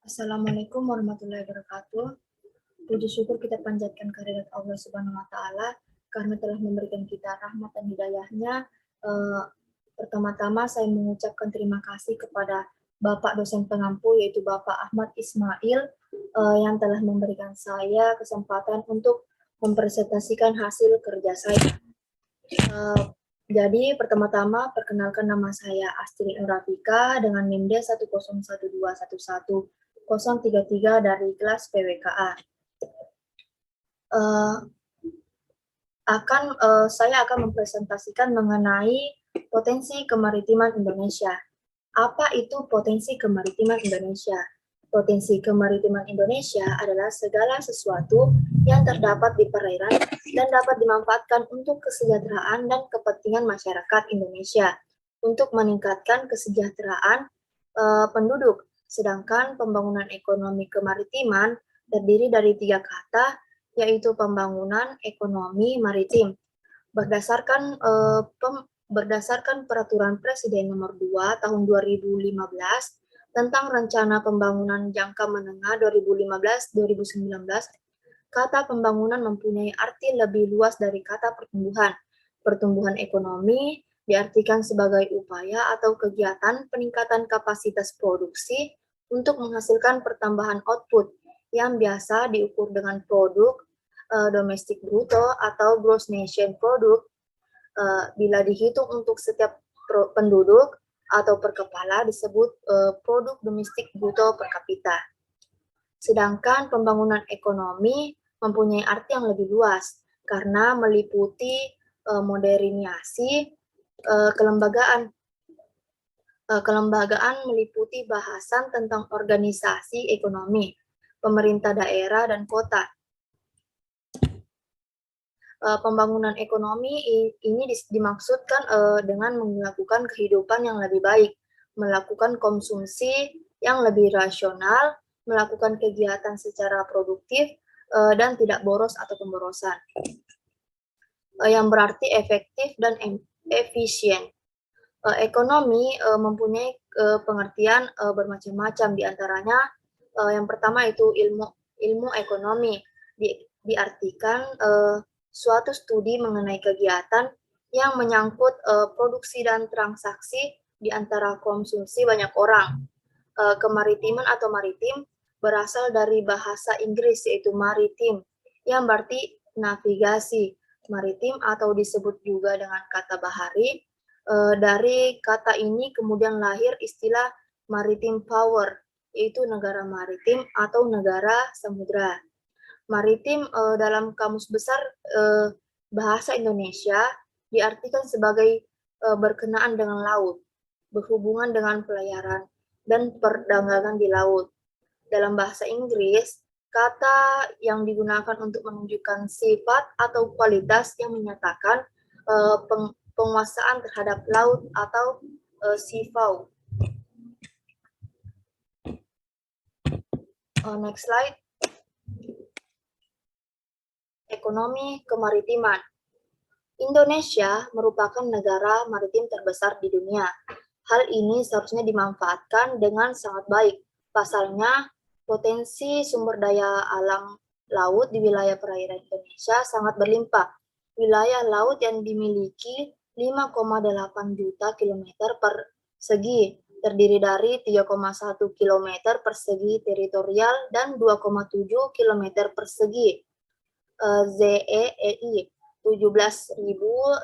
Assalamualaikum warahmatullahi wabarakatuh. Puji syukur kita panjatkan kehadirat Allah Subhanahu wa Ta'ala karena telah memberikan kita rahmat dan hidayahnya. Pertama-tama saya mengucapkan terima kasih kepada Bapak dosen pengampu yaitu Bapak Ahmad Ismail yang telah memberikan saya kesempatan untuk mempresentasikan hasil kerja saya. Jadi pertama-tama perkenalkan nama saya Astrid Nurafika dengan NIM D 101211033 dari kelas PWKA. Saya akan mempresentasikan mengenai potensi kemaritiman Indonesia. Apa itu potensi kemaritiman Indonesia? Potensi kemaritiman Indonesia adalah segala sesuatu yang terdapat di perairan dan dapat dimanfaatkan untuk kesejahteraan dan kepentingan masyarakat Indonesia untuk meningkatkan kesejahteraan penduduk. Sedangkan pembangunan ekonomi kemaritiman terdiri dari 3 kata, yaitu pembangunan ekonomi maritim. Berdasarkan Peraturan Presiden Nomor 2 Tahun 2015 tentang Rencana Pembangunan Jangka Menengah 2015-2019, kata pembangunan mempunyai arti lebih luas dari kata pertumbuhan. Pertumbuhan ekonomi diartikan sebagai upaya atau kegiatan peningkatan kapasitas produksi untuk menghasilkan pertambahan output yang biasa diukur dengan produk domestik bruto atau gross nation product. Bila dihitung untuk setiap penduduk atau per kepala disebut produk domestik bruto per kapita. Sedangkan pembangunan ekonomi mempunyai arti yang lebih luas karena meliputi modernisasi kelembagaan. Kelembagaan meliputi bahasan tentang organisasi ekonomi, pemerintah daerah dan kota. Pembangunan ekonomi ini dimaksudkan dengan melakukan kehidupan yang lebih baik, melakukan konsumsi yang lebih rasional, melakukan kegiatan secara produktif, dan tidak boros atau pemborosan. Yang berarti efektif dan efisien. Ekonomi mempunyai pengertian bermacam-macam, diantaranya yang pertama itu ilmu ekonomi, diartikan suatu studi mengenai kegiatan yang menyangkut produksi dan transaksi di antara konsumsi banyak orang. Kemaritiman atau maritim berasal dari bahasa Inggris yaitu maritim, yang berarti navigasi. Maritim atau disebut juga dengan kata bahari. Dari kata ini kemudian lahir istilah maritime power, yaitu negara maritim atau negara samudra. Maritim dalam Kamus Besar Bahasa Indonesia diartikan sebagai berkenaan dengan laut, berhubungan dengan pelayaran dan perdagangan di laut. Dalam bahasa Inggris, kata yang digunakan untuk menunjukkan sifat atau kualitas yang menyatakan penguasaan terhadap laut atau seafowl. Next slide. Ekonomi kemaritiman. Indonesia merupakan negara maritim terbesar di dunia. Hal ini seharusnya dimanfaatkan dengan sangat baik. Pasalnya, potensi sumber daya alam laut di wilayah perairan Indonesia sangat berlimpah. Wilayah laut yang dimiliki 5,8 juta kilometer persegi, terdiri dari 3,1 kilometer persegi teritorial dan 2,7 kilometer persegi ZEEI, 17.000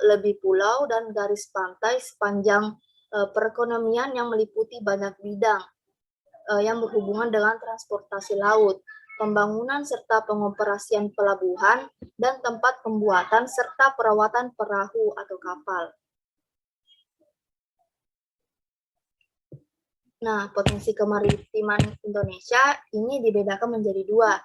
lebih pulau dan garis pantai sepanjang perekonomian yang meliputi banyak bidang yang berhubungan dengan transportasi laut, pembangunan serta pengoperasian pelabuhan, dan tempat pembuatan serta perawatan perahu atau kapal. Nah, potensi kemaritiman Indonesia ini dibedakan menjadi dua,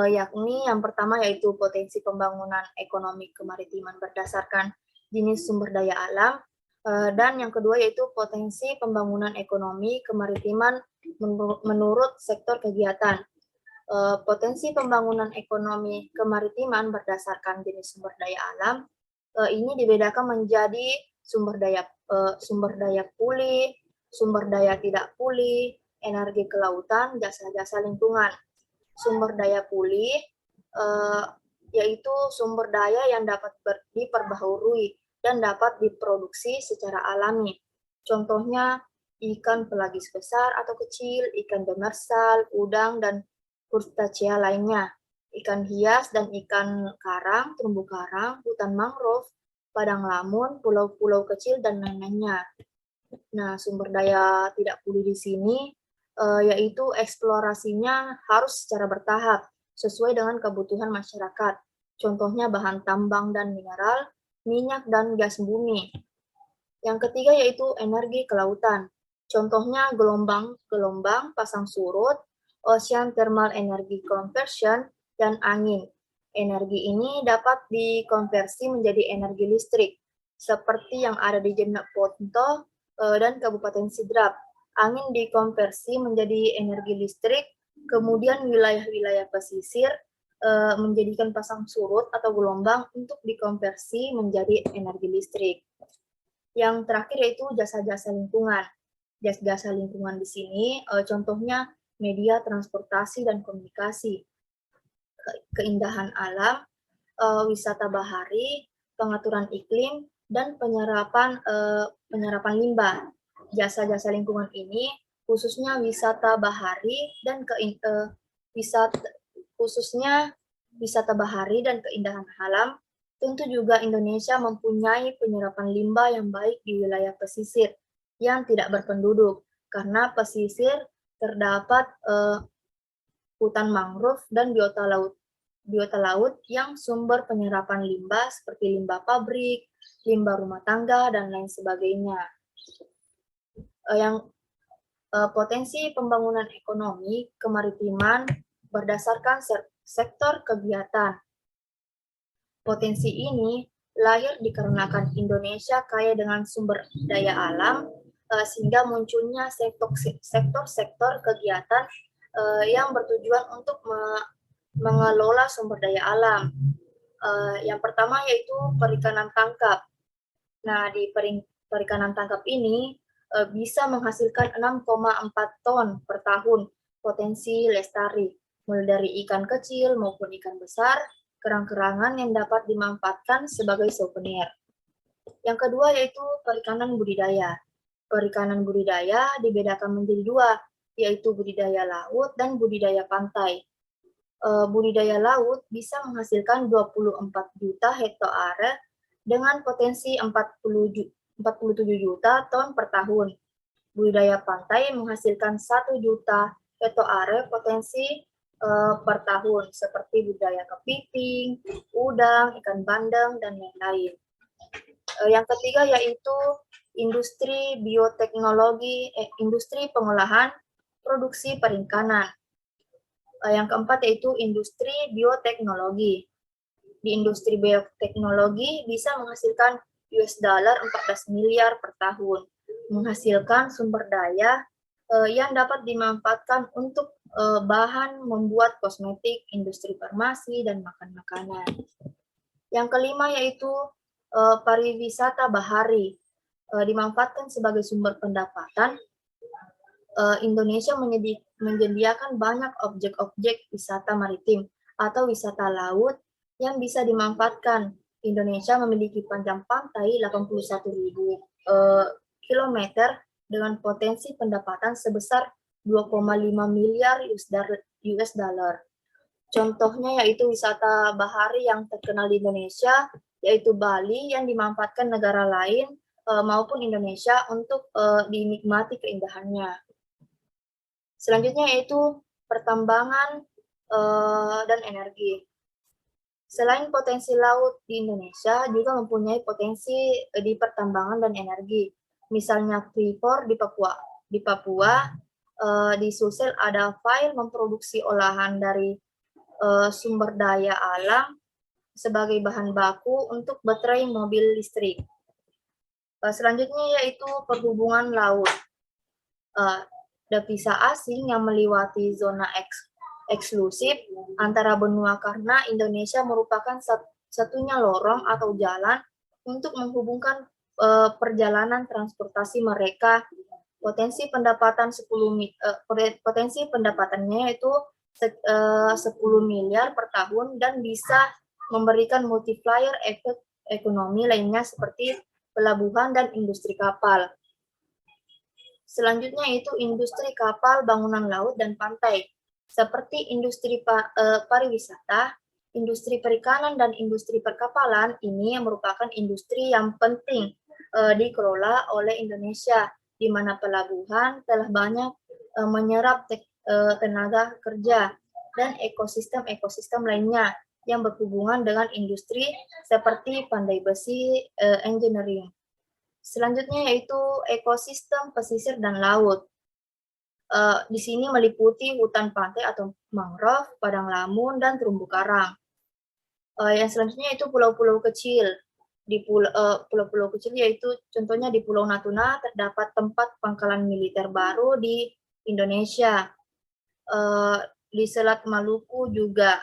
yakni yang pertama yaitu potensi pembangunan ekonomi kemaritiman berdasarkan jenis sumber daya alam, dan yang kedua yaitu potensi pembangunan ekonomi kemaritiman menurut sektor kegiatan. Potensi pembangunan ekonomi kemaritiman berdasarkan jenis sumber daya alam ini dibedakan menjadi sumber daya pulih, sumber daya tidak pulih, energi kelautan, jasa-jasa lingkungan. Sumber daya pulih, yaitu sumber daya yang dapat diperbaharui dan dapat diproduksi secara alami. Contohnya ikan pelagis besar atau kecil, ikan demersal, udang, dan krustacea lainnya, ikan hias dan ikan karang, terumbu karang, hutan mangrove, padang lamun, pulau-pulau kecil, dan lain-lainnya. Nah, sumber daya tidak pulih di sini yaitu eksplorasinya harus secara bertahap sesuai dengan kebutuhan masyarakat. Contohnya bahan tambang dan mineral, minyak dan gas bumi. Yang ketiga yaitu energi kelautan. Contohnya gelombang pasang surut, ocean thermal energy conversion, dan angin. Energi ini dapat dikonversi menjadi energi listrik, seperti yang ada di Jeneponto dan Kabupaten Sidrap. Angin dikonversi menjadi energi listrik, kemudian wilayah-wilayah pesisir menjadikan pasang surut atau gelombang untuk dikonversi menjadi energi listrik. Yang terakhir yaitu jasa-jasa lingkungan. Jasa-jasa lingkungan di sini contohnya media transportasi dan komunikasi, keindahan alam, wisata bahari, pengaturan iklim, dan penyerapan limbah. Jasa-jasa lingkungan ini khususnya wisata bahari dan wisata bahari dan keindahan alam. Tentu juga Indonesia mempunyai penyerapan limbah yang baik di wilayah pesisir yang tidak berpenduduk, karena pesisir terdapat hutan mangrove dan biota laut yang sumber penyerapan limbah seperti limbah pabrik, limbah rumah tangga, dan lain sebagainya. Potensi pembangunan ekonomi kemaritiman berdasarkan sektor kegiatan. Potensi ini lahir dikarenakan Indonesia kaya dengan sumber daya alam, sehingga munculnya sektor-sektor kegiatan yang bertujuan untuk mengelola sumber daya alam. Yang pertama yaitu perikanan tangkap. Nah, di perikanan tangkap ini bisa menghasilkan 6,4 ton per tahun potensi lestari, mulai dari ikan kecil maupun ikan besar, kerang-kerangan yang dapat dimanfaatkan sebagai souvenir. Yang kedua yaitu perikanan budidaya. Perikanan budidaya dibedakan menjadi dua, yaitu budidaya laut dan budidaya pantai. Budidaya laut bisa menghasilkan 24 juta hektare dengan potensi 47 juta ton per tahun. Budidaya pantai menghasilkan 1 juta hektare potensi per tahun, seperti budidaya kepiting, udang, ikan bandeng, dan lain-lain. Yang ketiga yaitu industri bioteknologi, industri pengolahan produksi perikanan. Yang keempat yaitu industri bioteknologi. Di industri bioteknologi bisa menghasilkan $14 miliar per tahun, menghasilkan sumber daya yang dapat dimanfaatkan untuk bahan membuat kosmetik, industri farmasi, dan makan-makanan. Yang kelima yaitu pariwisata bahari, dimanfaatkan sebagai sumber pendapatan. Indonesia menyediakan banyak objek-objek wisata maritim atau wisata laut yang bisa dimanfaatkan. Indonesia memiliki panjang pantai 81.000 km dengan potensi pendapatan sebesar 2,5 miliar US dollar. Contohnya yaitu wisata bahari yang terkenal di Indonesia, yaitu Bali yang dimanfaatkan negara lain maupun Indonesia untuk dinikmati keindahannya. Selanjutnya yaitu pertambangan dan energi. Selain potensi laut di Indonesia, juga mempunyai potensi di pertambangan dan energi. Misalnya Freeport di Papua, di Sulsel ada file memproduksi olahan dari sumber daya alam sebagai bahan baku untuk baterai mobil listrik. Selanjutnya yaitu perhubungan laut. Devisa asing yang melewati zona eksklusif antara benua karena Indonesia merupakan satunya lorong atau jalan untuk menghubungkan perjalanan transportasi mereka Potensi pendapatan potensi pendapatannya itu 10 miliar per tahun dan bisa memberikan multiplier efek ekonomi lainnya seperti pelabuhan dan industri kapal. Selanjutnya itu industri kapal, bangunan laut, dan pantai. Seperti industri pariwisata, industri perikanan, dan industri perkapalan, ini merupakan industri yang penting dikelola oleh Indonesia, di mana pelabuhan telah banyak menyerap tenaga kerja dan ekosistem-ekosistem lainnya yang berhubungan dengan industri seperti pandai besi, engineering. Selanjutnya yaitu ekosistem pesisir dan laut. Di sini meliputi hutan pantai atau mangrove, padang lamun, dan terumbu karang. Yang selanjutnya itu pulau-pulau kecil. Di pulau-pulau kecil yaitu contohnya di Pulau Natuna terdapat tempat pangkalan militer baru di Indonesia. Di Selat Maluku juga.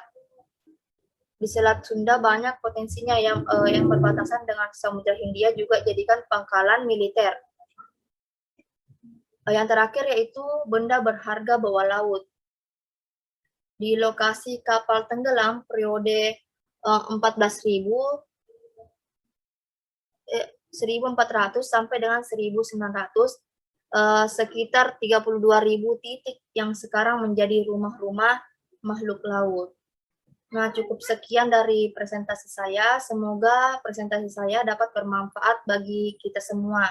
Di Selat Sunda banyak potensinya yang berbatasan dengan Samudra Hindia juga jadikan pangkalan militer. Yang terakhir yaitu benda berharga bawah laut. Di lokasi kapal tenggelam periode 1400 sampai dengan 1900, sekitar 32.000 titik yang sekarang menjadi rumah-rumah makhluk laut. Nah, cukup sekian dari presentasi saya. Semoga presentasi saya dapat bermanfaat bagi kita semua.